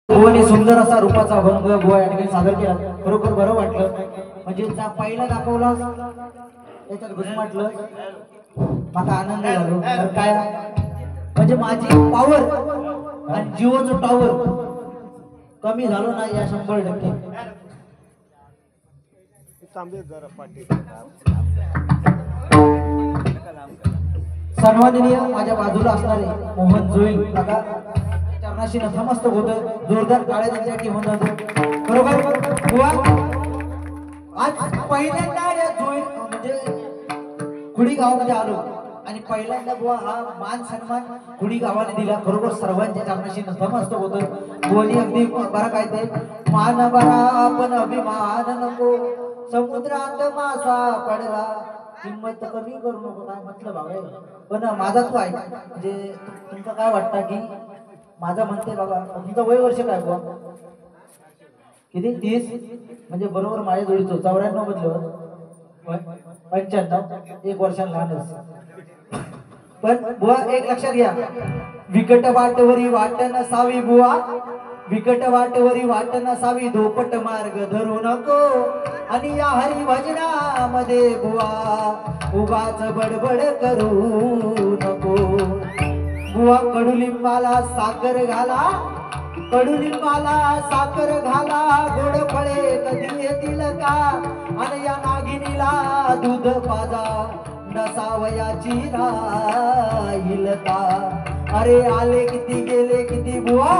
बुवाने सुंदर असा रूपाचा अभंग बुवा या ठिकाणी सादर केला. खरोखर बरं वाटलं. म्हणजे जा पहिला दाखवला त्याच्यात घुसमटलं माझा आनंद झालो. तर काय म्हणजे माझी पावर आणि जिओचं टॉवर कमी झालो नाही या 100%. सन्माननीय माझ्या बाजूला असणारे मोहन जोईल काका चरणाशी नतमस्तक होतं. जोरदार टाळ्या त्यांच्यासाठी होणार. बरोबर बुवा आज पहिल्यांदा या जोईल म्हणजे खुडी गावामध्ये आलो आणि पहिल्यांदा बुवा हा मान सन्मान खुडी गावाने दिला. खरोखर सर्वांच्या चरणाशी नतमस्तक होतं. बुवानी अगदी बरा काय ते मान बरा पण अभिमान नको समुद्रात मासा पडला किंमत कमी करू नको काय म्हटलं बाबा. पण माझा तू आहे म्हणजे तुमचं काय वाटतं की माझा म्हणते बाबा तुमचं वय वर्ष काय बुवा किती 30 म्हणजे बरोबर माझ्या जोडीचं 94 मधलं 95 1 वर्षांनी लहानच. पण बुवा एक लक्षात घ्या विकट वाटवरी वाट नसावी बुवा विकट वाटवरी वाट नसावी धोपट मार्ग धरू नको आणि या हरी भजनामध्ये बुवा उगाच बडबड करू नको. बुवा कडुलिंबाला साखर घाला कडुलिंबाला साखर घाला गोड फळे कधी येतील का आणि या नागिनीला दूध पाजा नसावयाची राहील का. अरे आले किती गेले किती बुवा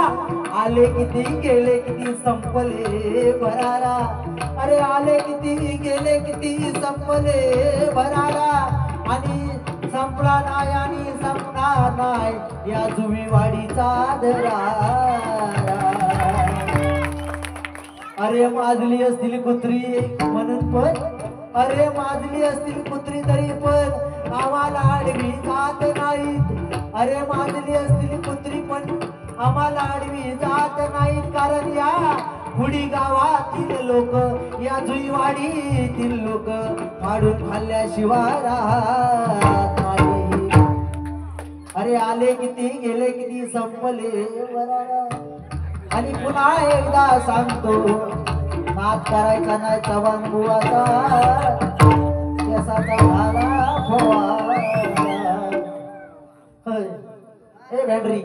आले किती गेले किती संपले भरारा. अरे आले किती गेले किती संपले भरारा आणि संपला नाही आणि संपणार नाही या जुवीवाडीचा दरारा. अरे माजली असतील कुत्री म्हणून पण अरे माजली असतील कुत्री तरी पण आम्हाला आडवी जात नाहीत. अरे माजली असतील कुत्री पण आम्हाला आडवी जात नाहीत कारण या खुडी गावातील लोक या जुईवाडीतील लोक फाडून खाल्ल्याशिवाय राहत नाही. अरे आले किती गेले किती संपले बरारा. आणि पुन्हा एकदा सांगतो नाद करायचा नाही चव्हाण बुवाचा केसाचा झाला फवारा. ए बॅटरी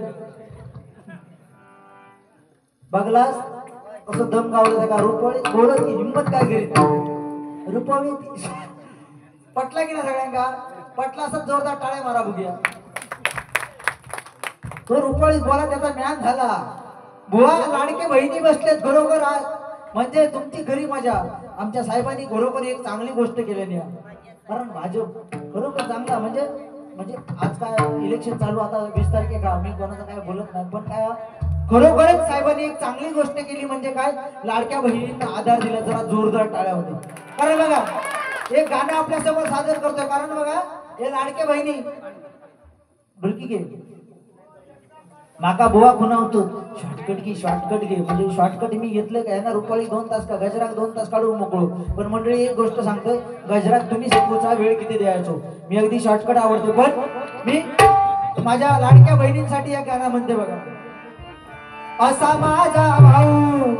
बघलास कसं दम गावलं का रुपवळी बोलत की हिंमत काय केली रुपवळी पटला की ना सगळ्यांका पटला असं जोरदार टाळ्या मारा बघूया. तो रुपवळी बोला त्याचा ज्ञान झाला. बुवा लाडके बहिणी बसलेत बरोबर आज म्हणजे तुमची घरी मजा. आमच्या साहेबांनी बरोबर एक चांगली गोष्ट केलेली आहे कारण भाजप बरोबर चांगला म्हणजे म्हणजे आज काय इलेक्शन चालू आता 20 तारखे का मी कोणाचं काय बोलत नाही पण काय खरोखरच साहेबांनी एक चांगली गोष्ट केली म्हणजे काय लाडक्या बहिणींना आधार दिला. जरा जोरदार टाळ्या होते कारण बघा एक गाणं आपल्या समोर सादर करतोय कारण बघा हे लाडक्या बहिणी ढोलकी घे माका बुवा खुणावतो शॉर्टकट घे म्हणजे शॉर्टकट मी घेतलं काय ना रुपाळी 2 तास का गजरात 2 तास काढून मोकळो. पण मंडळी एक गोष्ट सांगतो गजरात तुम्ही शिकवूचा वेळ किती द्यायचो मी अगदी शॉर्टकट आवडतो पण मी माझ्या लाडक्या बहिणींसाठी एक गाणं म्हणते बघा. असा माझा भाऊ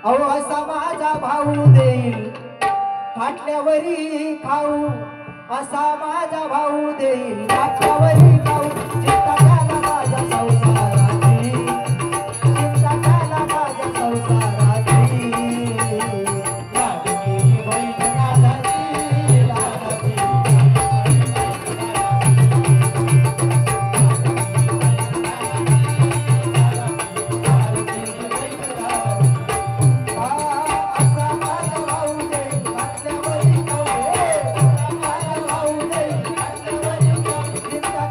अहो असा माझा भाऊ देईल फाटल्यावरी खाऊ असा माझा भाऊ देईल फाटल्यावरी खाऊ. चिंता झाला माझ्या संसाराची चिंता झाला माझ्या संसाराची लाडकी बहीण लाडकी लाडकी चिंता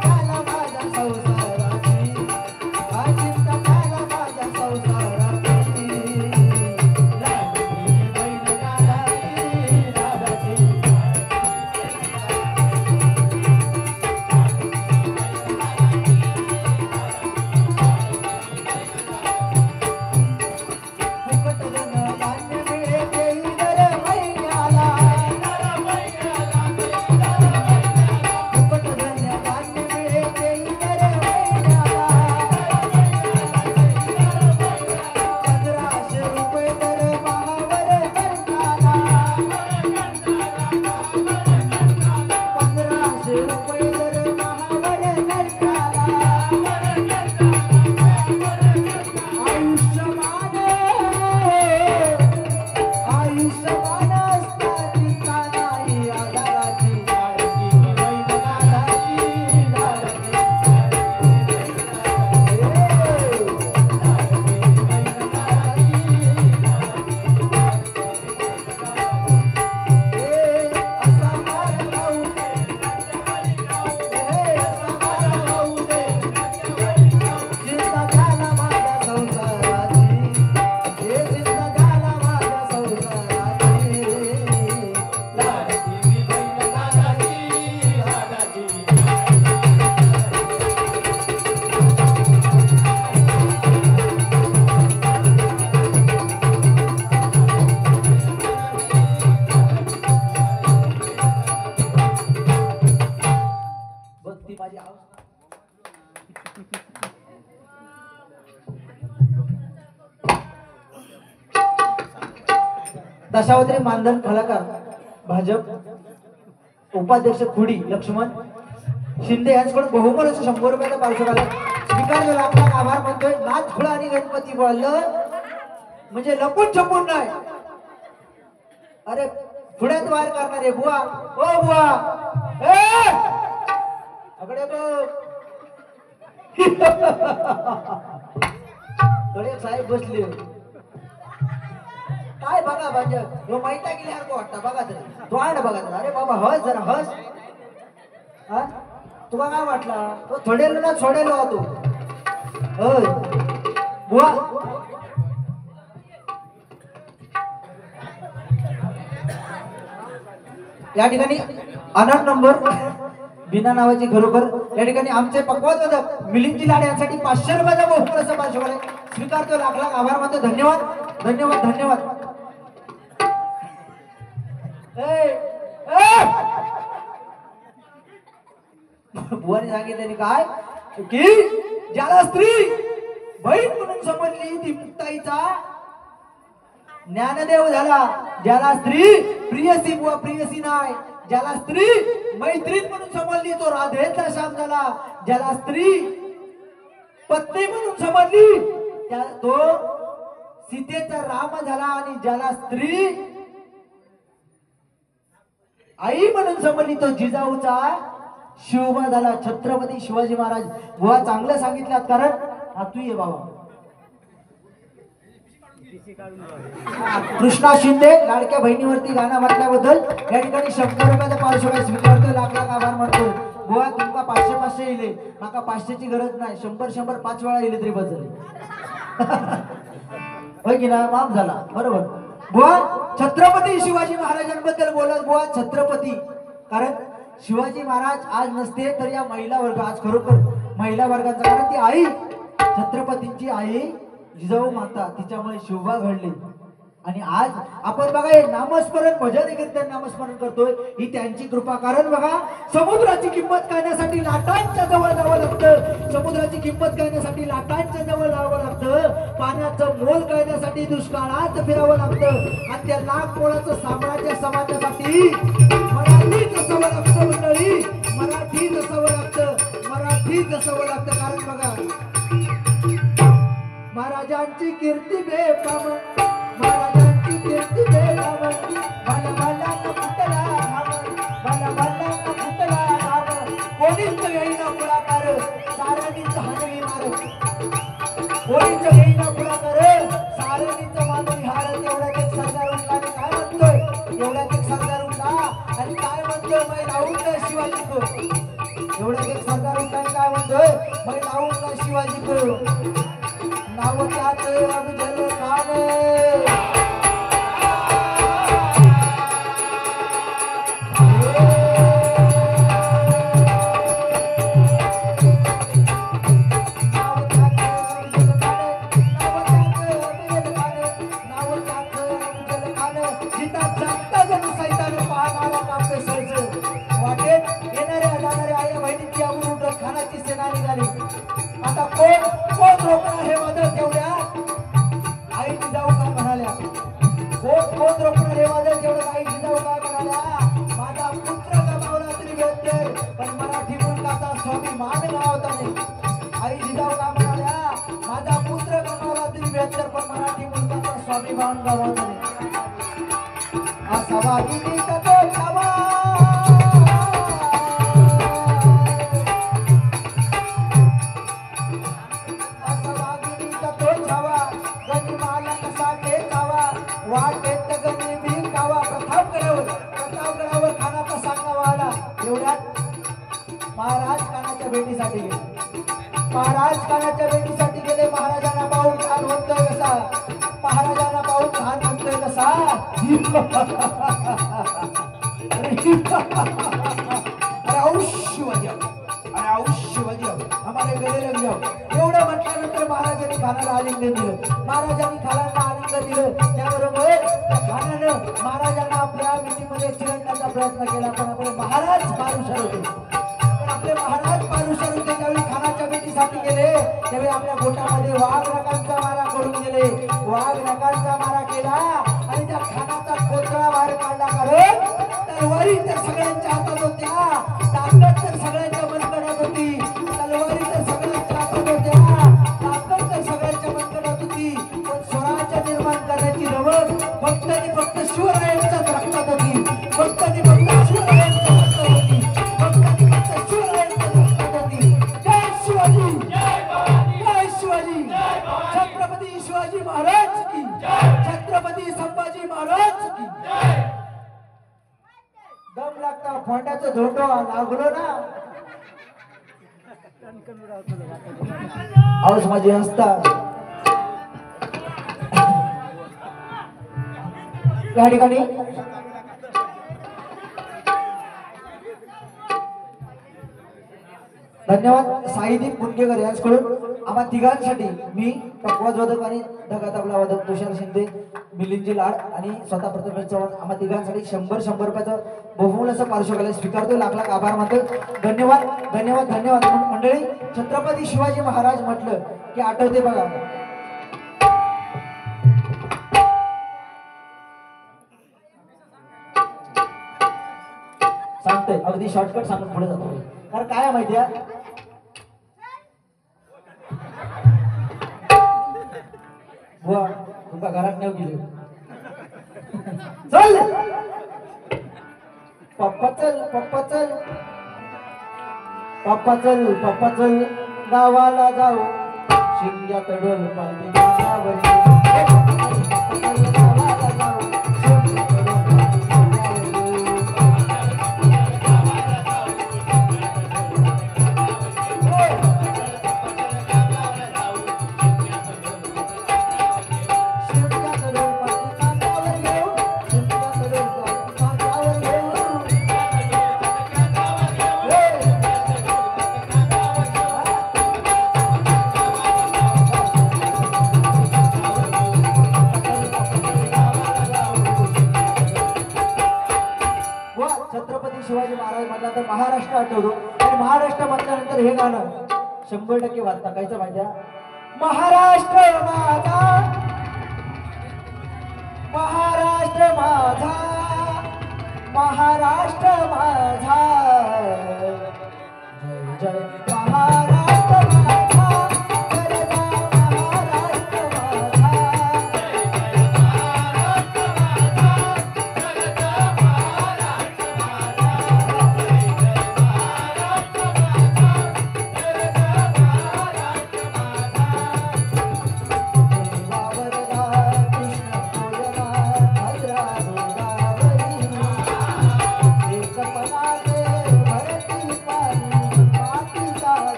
दशावतारी मानधन कलाकार भाजप उपाध्यक्ष खुडी लक्ष्मण शिंदे यांच्याकडून बहुमोल 100 रुपयाचा पारितोषिक आलं. स्वीकारलं, लाख लाख आभार मानतोय. नाथ खुळा आणि गणपती बोललं म्हणजे लपून छपून नाही. अरे पुण्यात वार करणारे बुवा, ओ बुवा अकडे कडे साहेब बसले काय बघा भाज्या ह्यो माहिती गेल्यासारखं वाटतं. बघा तरी तो आण बघा तरी. अरे बाबा हस जरा हस. हा तुला काय वाटला तो थोडेल ना सोडेल तू होय बुवा. या ठिकाणी अनंत नंबर बिना नावाची खरोखर या ठिकाणी आमचे पक्वादक मिलिंदजी लाड यांसाठी 500 रुपयाचा बहुमोलाचा पारितोषिक आहे. स्वीकारतो, लाख लाख आभार मानतो. धन्यवाद धन्यवाद धन्यवाद. बुवाने सांगितले काय की ज्याला स्त्री बहीण म्हणून समजली ती मुक्ताईचा ज्ञानदेव झाला. ज्याला स्त्री प्रियसी बुवा प्रियसी नाही. ज्याला स्त्री मैत्रीण म्हणून समजली तो राधेचा श्याम झाला. ज्याला स्त्री पत्नी म्हणून समजली त्या तो सीतेचा राम झाला. आणि ज्याला स्त्री आई म्हणून समजली तो जिजाऊचा शिवबा झाला. छत्रपती शिवाजी महाराज. बुवा चांगलं सांगितलं कारण हा तू ये बाबा. कृष्णा शिंदे लाडक्या बहिणीवरती गाणं म्हटल्याबद्दल या ठिकाणी 100 रुपयाचा पारितोषिक स्वीकारतो. लाख लाख आभार मानतो. बुवा तुमका 500 येईल. माका 500ची गरज नाही. 100 5 वेळा येईल तरी बस झाली. होय की ना माफ झाला बरोबर. बुवा छत्रपती शिवाजी महाराजांबद्दल बोलत. बुवा छत्रपती कारण शिवाजी महाराज आज नसते तर या महिला वर्ग आज खरोखर महिला वर्गाचा कारण ती आई छत्रपतींची आई जिजाऊ माता तिच्यामुळे शिवबा घडली. आणि आज आपण बघा हे नामस्मरण भजन कीर्तन नामस्मरण करतोय ही त्यांची कृपा. कारण बघा समुद्राची किंमत कळण्यासाठी लाटांच्या जवळ जावं लागतं. समुद्राची किंमत कळण्यासाठी लाटांच्या जवळ जावं लागतं. पाण्याचं मोल कळण्यासाठी दुष्काळात फिरावं लागतं. आणि त्या लाख मोलाचं साम्राज्य समाजासाठी मराठीच असावं लागतं मंडळी. मराठीच असावं लागतं. मराठीच असावं लागतं. कारण बघा महाराजांची कीर्ती बेफाम. महाराजांची कीर्ती बेफाम. भला भला कुठला धाम. भला भला कुठला धाम. कोणीच येईना पुढाकार सारणीच हाणवी मार. कोणीच येईना पुढाकार सारणीच मानवी हार. तेवढ्यात एक सरदार उठला आणि काय म्हणतोय. एवढ्यात एक सरदार उठला आणि काय म्हणतोय मै लावून शिवाजी को. एवढ्यात एक सरदार उठला आणि काय म्हणतोय मै लावून शिवाजी को. नाव त्यात अफजल खान. आता कोण रोखणार हे वादळ तेवढ्या आई जिजाऊ काय म्हणाल्या. कोण रोखणार हे वादळ तेवढं आई जिजाऊ काय म्हणाल्या. माझा पुत्र गमावला तरी भेटते पण मराठी मुलगाचा स्वाभिमान गमावता नाही. आई जिजाऊ काय म्हणाल्या. माझा पुत्र गमावला तरी भेटते पण मराठी मुलगाचा स्वाभिमान गमावता नाही. असा वागिनीचा तो छावा. वाटेत गणी भी कावा. प्रतापगडावर खानाचा सांगावा आला. एवढ्यात महाराज खानाच्या भेटीसाठी गेले. महाराज खानाच्या भेटीसाठी गेले. महाराजांना पाहून खान म्हणतोय कसा. महाराजांना पाहून खान म्हणतोय कसा. अरे औष्य वजाव. अरे औष्य वजाव. हमारे गले लग जाओ. एवढं म्हटल्यानंतर महाराजांनी खानाला आलिंगन दिलं. महाराजांनी खानाला आलिंगन दिलं. त्याबरोबर खानानं महाराजांना आपल्या मिठीमध्ये चिरडण्याचा प्रयत्न केला पण आपले महाराज पारुशर होते. पण आपले महाराज पारुशर होते. त्यावेळी खानाच्या भेटीसाठी गेले त्यावेळी आपल्या बोटामध्ये वाघ नखांचा मारा करून गेले. वाघ नखांचा मारा केला आणि त्या खानाचा महाराज की छत्रपती संभाजी महाराज की दम लागता फोंड्याचं धोंडो लागलो ना आवाज माझी असता या ठिकाणी धन्यवाद साईदीप मुनगेकर यांच्याकडून आम्हा तिघांसाठी मी पकवाज वादक आणि ढगा तबला वादक तुषार शिंदे मिलिंदजी लाड आणि स्वतः प्रथमेश चव्हाण आम्हा तिघांसाठी 100 रुपयाचं बहुमूल्य असं पार्श्वकाला स्वीकारतो लाख लाख आभार मानतो धन्यवाद धन्यवाद धन्यवाद मंडळी छत्रपती शिवाजी महाराज म्हटलं की आठवते बघा सांगतोय अगदी शॉर्टकट सांगून पुढे जातो कारण काय आहे माहिती आहे बुवा तुका घरात नेऊ गेले चल पप्पा चल पप्पा चल पप्पा चल पप्पा चल गावाला जाऊ शिंग्यात डोल पाणी गावावर छत्रपती शिवाजी महाराज म्हटलं तर महाराष्ट्र आठवतो आणि महाराष्ट्र म्हटल्यानंतर हे गाणं 100% वाचता कायचं माहिती आहे महाराष्ट्र माझा महाराष्ट्र माझा महाराष्ट्र माझा जय जय महाराष्ट्र माझा जय जय महाराष्ट्र माझा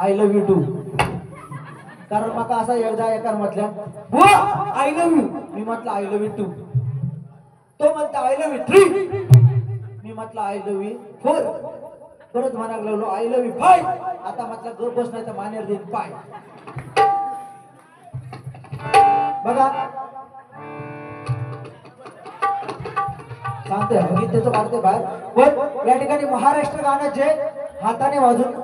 आय लव्ह यू टू कारण मका असा एकदा एका म्हटल्या हो आय लव्ह यू मी म्हटलं आय लव्ह यू टू तो म्हणता आय लव्ह यू 3 मी म्हटलं आय लव्ह यू 4 परत म्हणायला लागलो आय लव्ह यू 5 आता म्हटलं गप बस नाही तर मानेर देईन पाय बघा सांगते गीतेचं काढते बाहेर पण या ठिकाणी महाराष्ट्र गाणं जे हाताने वाजून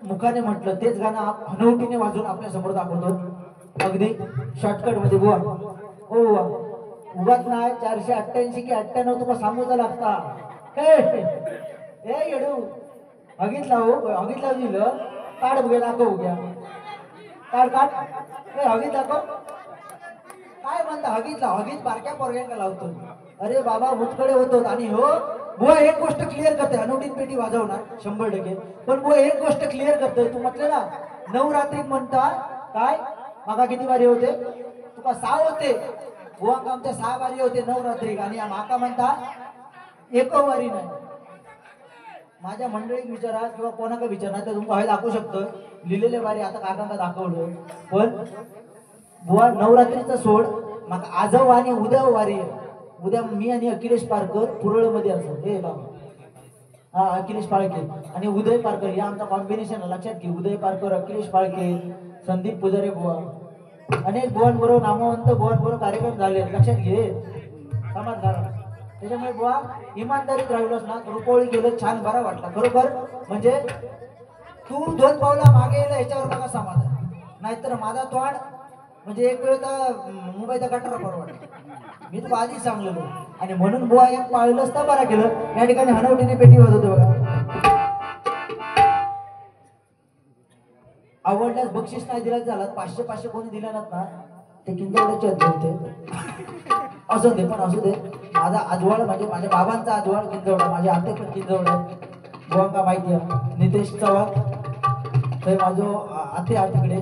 मुखाने म्हटलं तेच गाणं हनवटीने वाजून आपल्या समोर दाखवतो अगदी शॉर्टकट मध्ये बुवा हो बुवा उगाच नाही 488 की 98 तुका सांगूचा लागता ए येडू हगीतला हो हगीतला दिलं काढ बघे दाखव बघ्या काढ काढ हगीत दाखव काय म्हणता हगीतला हगीत बारक्या पोरग्यांका लावतो अरे बाबा मुतकडे होतो आणि हो बुवा एक गोष्ट क्लिअर करते हनवटीत पेटी वाजवणार 100% पण बुवा एक गोष्ट क्लिअर करतोय तू म्हटलं ना नवरात्री म्हणता काय मागा किती वारी होते तुका 6 होते बुवा आमच्या 6 वारी होते नवरात्री आणि माका म्हणता एक वारी नाही माझ्या मंडळीक विचारा किंवा कोणाका विचारा तर तुमका हे दाखवू शकतो लिहिलेले वारी आता काकांका दाखवलं पण बुवा नवरात्रीचा सोड माका आजव आणि उद्या वारी उद्या मी आणि अखिलेश पारकर पुरळ मध्ये असतो हे बाबा हा अखिलेश पाळके आणि उदय पारकर या आमचा कॉम्बिनेशन लक्षात घे उदय पारकर अखिलेश पाळके संदीप पुजारे बुवा अनेक बुवांबरोबर नामवंत बुवांबरोबर कार्यक्रम झाले लक्षात घे समाज त्याच्यामुळे बुवा इमानदारीत राहिलोस ना रुपवळी गेलं छान बरा वाटला खरोखर. म्हणजे तू 2 पावला मागे येईल याच्यावर बघा समाधान. नाहीतर माझा तोंड म्हणजे एक वेळ तर मुंबईचा गटार परवडला. मी तुला आधीच सांगलेलो. आणि म्हणून बुवा एक पाळलंच तर बरा केलं. या ठिकाणी हनवटीने पेटी होत होते बघा. आवडल्यास बक्षीस नाही दिला झालं 500 कोणी दिले ना ते किंजवड्याचे होते. असू दे पण असू दे. माझा आजवळ म्हणजे माझ्या बाबांचा आजवळ किंजवडा, माझे आते पण किंजवडा बुवांका माहिती आहे. नितेश चव्हाण ते माझं आते आहे तिकडे.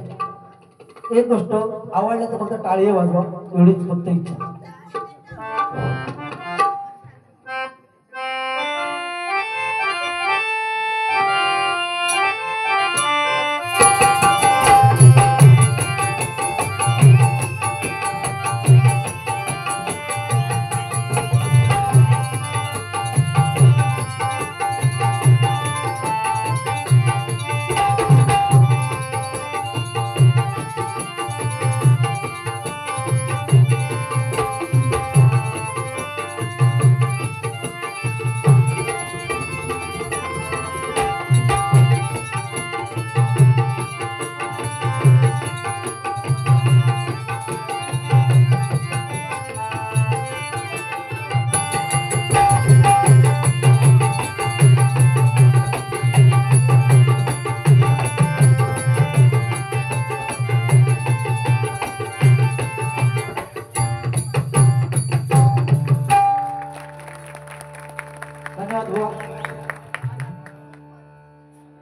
एक गोष्ट आवडल्या तर फक्त टाळी वाजवा एवढीच फक्त इच्छा.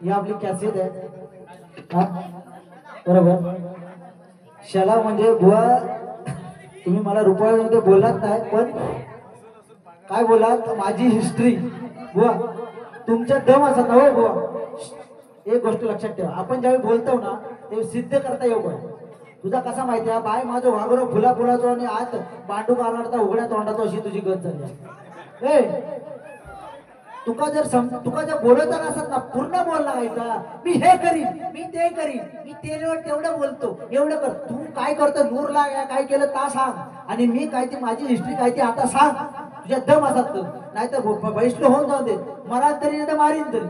ही आपली कॅसेट आहे बरोबर. शाला म्हणजे बुवा तुम्ही मला रुपयामध्ये बोलत नाही पण काय बोलात माझी हिस्ट्री बुवा तुमच्या दम असा ना हो बुवा. एक गोष्ट लक्षात ठेवा आपण ज्यावेळी बोलतो ना ते सिद्ध करता येऊ पण तुझा कसा माहिती आहे बाय माझं वागरो फुला फुलाचो आणि आत बांडू काढता उघड्या तोंडातो अशी तुझी गत झाली. तुका जर बोलत नसत ना पूर्ण बोलला आहे का मी हे करीन मी ते करीन मी तेवढं बोलतो एवढं कर. तू काय करतो नूरला काय केलं ता सांग आणि मी काय ती माझी हिस्ट्री काय ती आता सांग. तुझ्या दम असत नाही तर वैष्णव होऊन जाऊ दे मला तरी नाही तर मारीन तरी.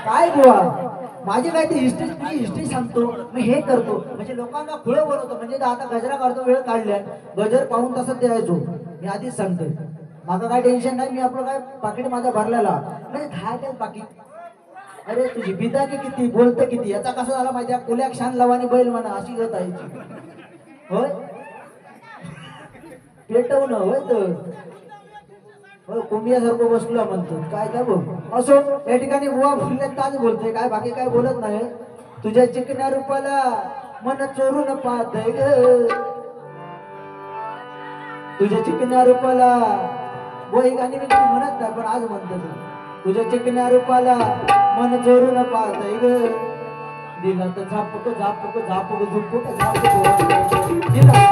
काय बुवा माझी काय ती हिस्ट्री तुझी हिस्ट्री सांगतो मी हे करतो म्हणजे लोकांना खुळं बोलवतो. म्हणजे आता गजरा काढतो वेळ काढल्या गजर पाहून तसंच द्यायचो मी आधीच सांगते. माझं काय टेन्शन नाही मी आपलं काय पाकिट माझा भरलेला म्हणजे काय पाकिट. अरे तुझी बिदा की किती बोलतं किती याचा कसं झाला माहिती आहे कुल्या क्षान लावानी बैल म्हणा अशी गत आहे होय पेटवून होय तर हो कुंभियासारखं बसलो म्हणतो काय काय बोल. असो या ठिकाणी बुवा फुलले ताज बोलतोय काय बाकी काय बोलत नाही. तुझ्या चिकण्या रूपाला मन चोरून पाहतय ग तुझ्या चिकण्या रूपाला वही गाणी मी कधी म्हणत नाही पण आज म्हणतो तुझ्या चिकण्या रूपाला मन चोरून पाहतय ग. दिला तर झापक झापक झापक झुपक झापक दिला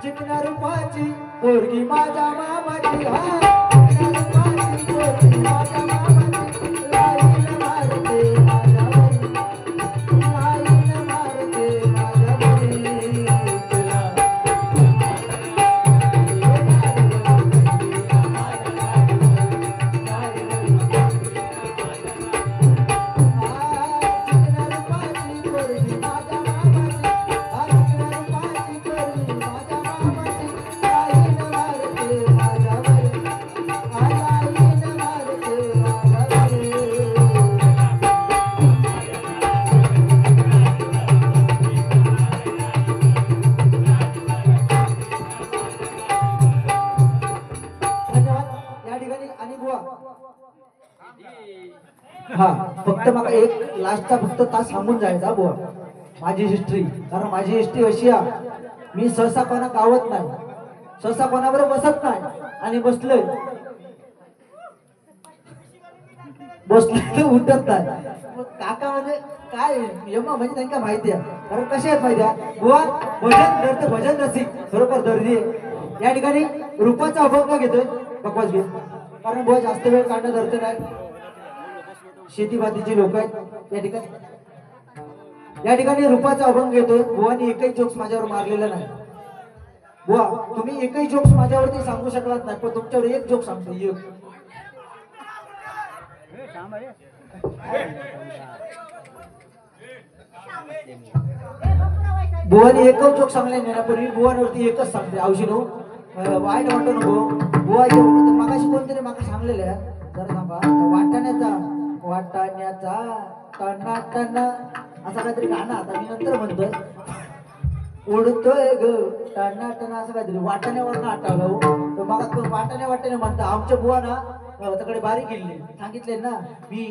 चिकण्या रूपाची पोरगी माझ्या मामाची पोरगी माझ्या मामाची लाईन मारते माझ्या बरी लाईन मारते माझ्या बरी हा फक्त मला एक लास्टचा फक्त तास सांगून जायचा बुवा माझी हिस्ट्री. कारण माझी हिस्ट्री अशी आहे मी सहसा कोणा गावत नाही सहसा कोणाबरोबर बसत नाही आणि बसलोय तर उठत नाही. मग काका म्हणजे काय यमा म्हणजे त्यांना माहिती आहे. कारण कसे आहेत माहिती आहे बुवा, भजन रसिक बरोबर दर्दी आहे. या ठिकाणी रूपाचा अभंग घेतोय बकवास घेत, कारण बुवा जास्त वेळ काढणं धरते नाही. शेतीबातीची लोक आहेत या ठिकाणी रूपाचा अभंग घेतोय. बुवानी एकही जोक्स माझ्यावर मारलेला नाही. बुवा तुम्ही एकही जोक्स माझ्यावरती सांगू शकलात नाही, पण तुमच्यावर एक जोक सांगतो. एक बुवानी एकच जोक सांगले नाही ना, पण बुवांवरती एकच सांगते. औषध वाईट वाटू नको. बुवा मागाशी कोणतरी मागा सांगलेलं आहे जरा सांगा. वाटाण्याचा टना टना असं काहीतरी गाणं आता मी नंतर म्हणतोय. उडतोय ग टना टना असं काहीतरी वाटाण्यावरनं आठवलं. तर मग वाटाणे म्हणता आमच्या बुवा ना त्याकडे बारीक गेले सांगितले ना. मी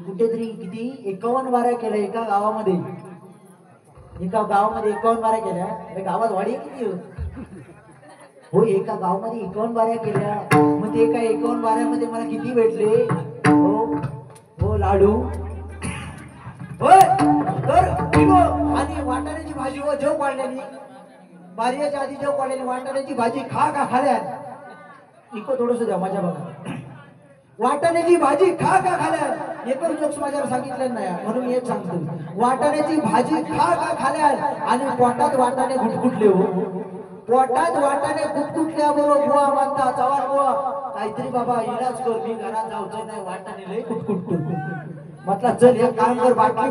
कुठेतरी किती 51 वाऱ्या केल्या एका गावामध्ये 51 वाऱ्या केल्या. गावात वाडी किती हो, एका गावामध्ये 51 वाऱ्या केल्या. मग ते एका 51 वाऱ्यामध्ये मला किती भेटले हो लाडू होय. तर आणि वाटाण्याची भाजी व जेव पाडल्याने बारियाच्या आधी जेव पाडल्याने वाटाण्याची भाजी खा खाल्या. इको थोडस द्या माझ्या बघा. वाटाण्याची भाजी खा खाल्या. एकच जोक्स माझ्यावर सांगितलं नाही म्हणून एक सांगतो. वाटाण्याची भाजी खा खाल्या आणि पोटात वाटाणे गुटगुटले. पोटात वाटाणे गुटगुटल्याबरोबर बुवा म्हणता चव्हाण बुवा काहीतरी बाबा इलाज कर, मी घरात जाऊचं नाही, वाटाणे लय गुटगुटतो. म्हटलं चल एक काम कर, बाटली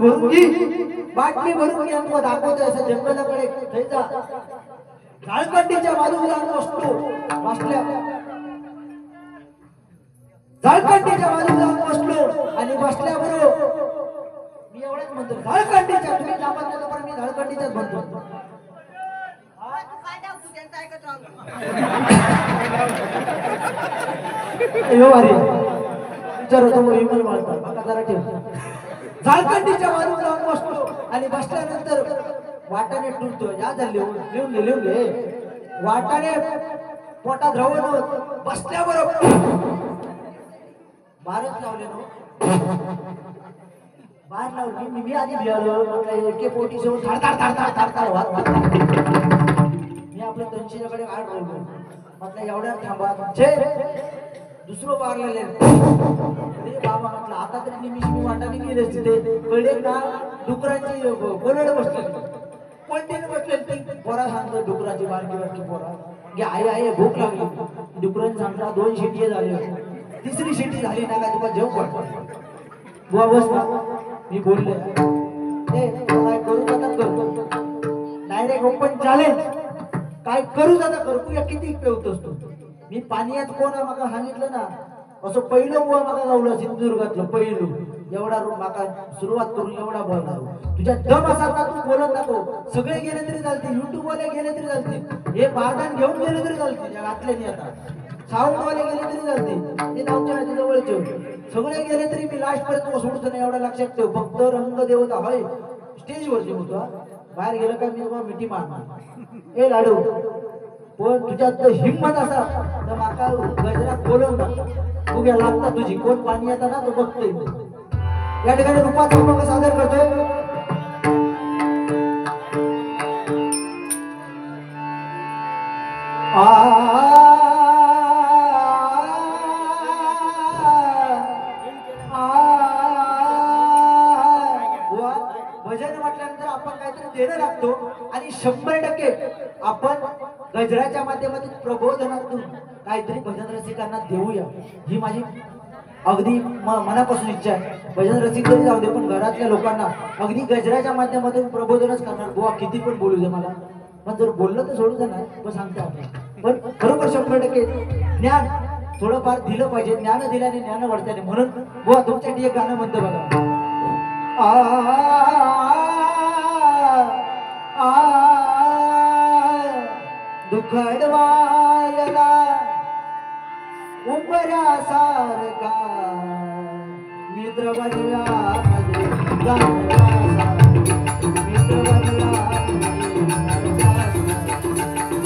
भरून घे मग दाखवतो. असं जंगलाकडे जा, झाडपट्टीच्या बाजूला बसलो झाडखंडीच्या बाजूला बसलो आणि बसल्याबरोबर मी एवढंच म्हणतो झाडखंडीच्या. तुम्ही जामत नाही पण मी झाडखंडीच्याच म्हणतो. झाडखंडीच्या बाजूला बसलो आणि बसल्यानंतर वाटाणे टुरतो. या लिहून घे वाटाणे पोटात राहून बसल्याबरोबर बारच लावले बाहेर लावली. मी आधी भियालो म्हटलं एके पोटी जेवून मी आपल्या तंशीच्याकडे आठ बोललो. म्हटलं एवढ्या थांबा दुसरं मारलेले बाबा. म्हटलं आता तरी मी वाटाने गेले तिथे कडे ना डुकरांची कोलड बसले पोरा सांगतो. डुकराची बारकी पोरा की आई भूक लागली. डुकरांनी सांगता 2 शिटी झाले, 3री शिटी झाली ना का तुला जेव पडतो. बुवा बस ना. मी बोलले काय करू जाता करतो. Direct open challenge. काय करू जाता करू या किती पेवतोस तू. मी पाण्यात कोण माका सांगितलं ना असं पहिलं बुवा माका गावलं सिंधुदुर्गातलं पहिलं. एवढा माका सुरुवात करून एवढा बोलणार. तुझ्या दम असा का तू बोलत नको. सगळे गेले तरी चालते, युट्यूब वाले गेले तरी चालते, हे बारदान घेऊन गेले तरी चालते. घातले आता साऊंड वाले गेले तरी चालते, ते नावच्या जवळचे सगळे गेले तरी मी लास्ट पर्यंत सोडतो नाही. एवढा लक्षात ठेव. फक्त रंग देवता होय स्टेजवरचे होतो. बाहेर गेलं का मी मिठी मारणार. ए लाडू पण तुझ्यात जर हिंमत असा तर माका गजरात बोलवून उभ्या लागता तुझी. कोण पाणी येतं ना तो बघतोय. या ठिकाणी रूपाचा अभंग सादर करतोय. भजन म्हटल्यानंतर आपण काहीतरी देणं लागतो आणि 100% आपण गजराच्या माध्यमातून प्रबोधनातून काहीतरी भजन रसिकांना देऊया. ही माझी अगदी मनापासून इच्छा आहे. भजन रसिक तरी जाऊ दे पण घरातल्या लोकांना अगदी गजराच्या माध्यमातून प्रबोधनच करणार. बुवा किती पण बोलू दे मला, पण जर बोललं तर सोडू दे ना. पण सांगते आपण पण खरोखर 100% ज्ञान थोडंफार दिलं पाहिजे. ज्ञान दिल्याने ज्ञान वाढते. म्हणून बुवा तुमच्यासाठी एक गाणं म्हणतो बघा. दुखडवायला उंबऱ्या सारखा मित्र बनला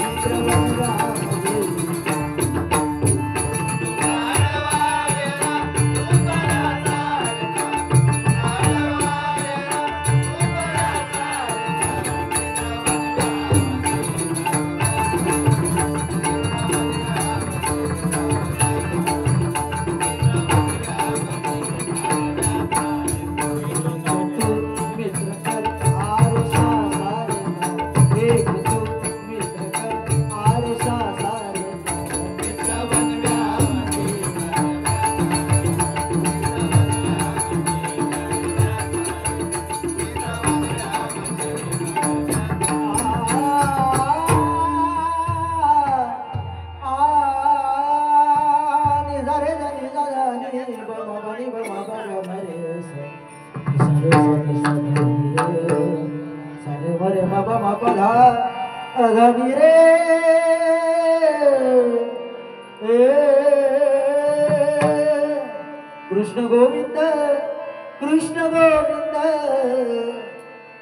मित्र बनला अगामी रे कृष्ण गोविंद कृष्ण गोविंद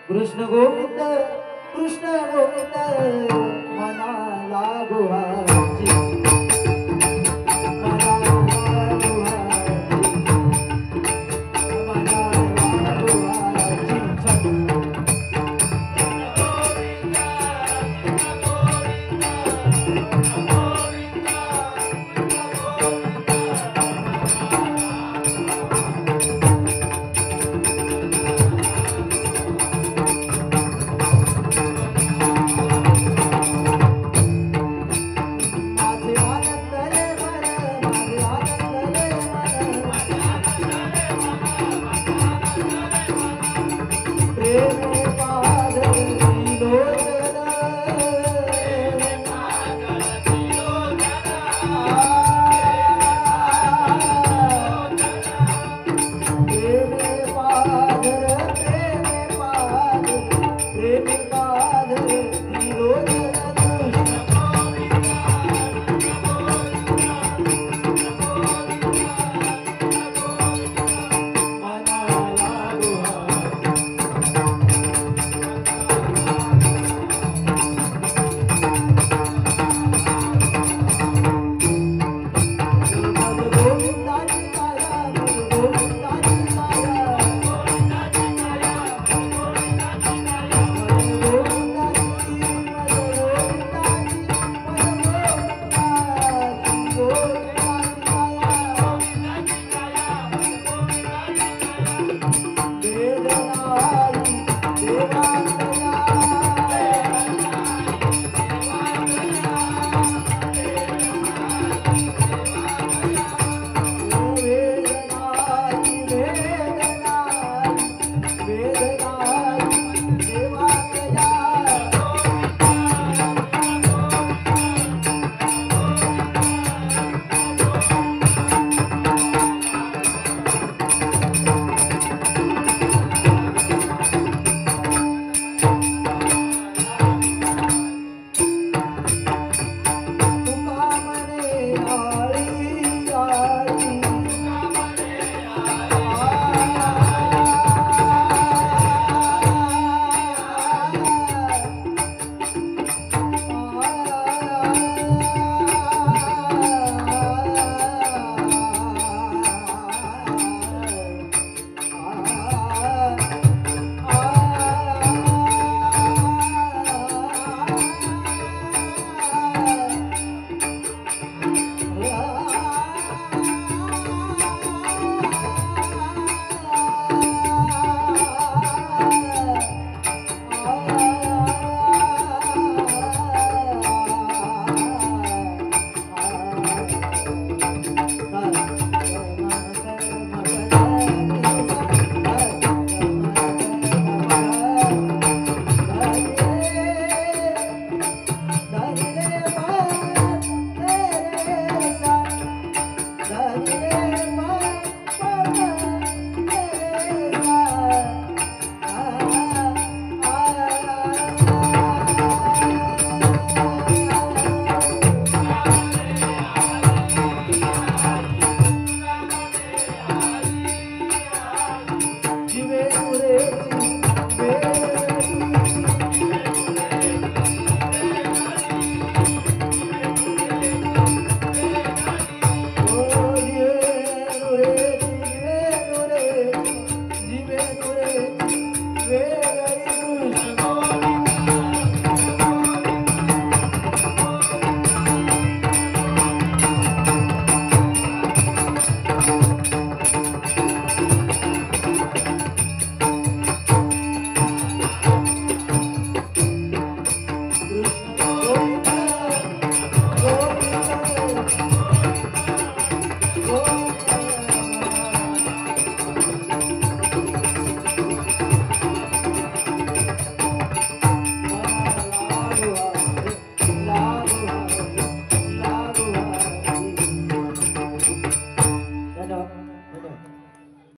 कृष्ण गोविंद कृष्ण गोविंद मनाला गोवाची